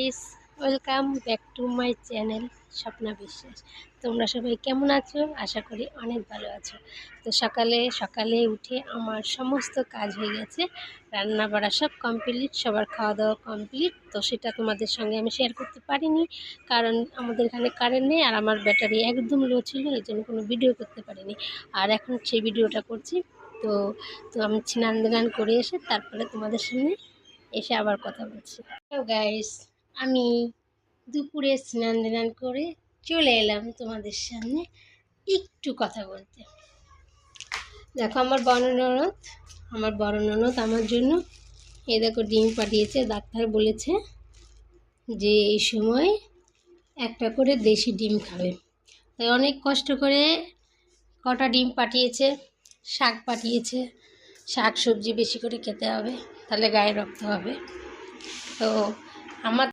Is welcome back to my channel Swapna বিশ্বাস। তোমরা সবাই কেমন আছো? আশা করি অনেক ভালো আছো। তো সকালে সকালে উঠে আমার সমস্ত কাজ হয়ে গেছে, রান্না বাড়া সব কমপ্লিট, সবার খাওয়া দাওয়া কমপ্লিট। তো সেটা তোমাদের সঙ্গে আমি শেয়ার করতে পারিনি, কারণ আমাদের এখানে কারেন্ট নেই আর আমার ব্যাটারি একদম লো ছিল, এই জন্য কোনো ভিডিও করতে পারিনি। আর এখন সেই ভিডিওটা করছি। তো তো আমি স্নান দান করে এসে তারপরে তোমাদের সামনে এসে আবার কথা বলছি। হ্যালো গাইস, আমি দুপুরে স্নান টান করে চলে এলাম তোমাদের সামনে একটু কথা বলতে। দেখো আমার বড় ননদ আমার জন্য এই দেখো ডিম পাঠিয়েছে। ডাক্তার বলেছে যে এই সময় একটা করে দেশি ডিম খাবে, তাই অনেক কষ্ট করে কটা ডিম পাঠিয়েছে। শাক পাঠিয়েছে, শাক সবজি বেশি করে খেতে হবে, তাহলে গায়ে রক্ত হবে। তো আমার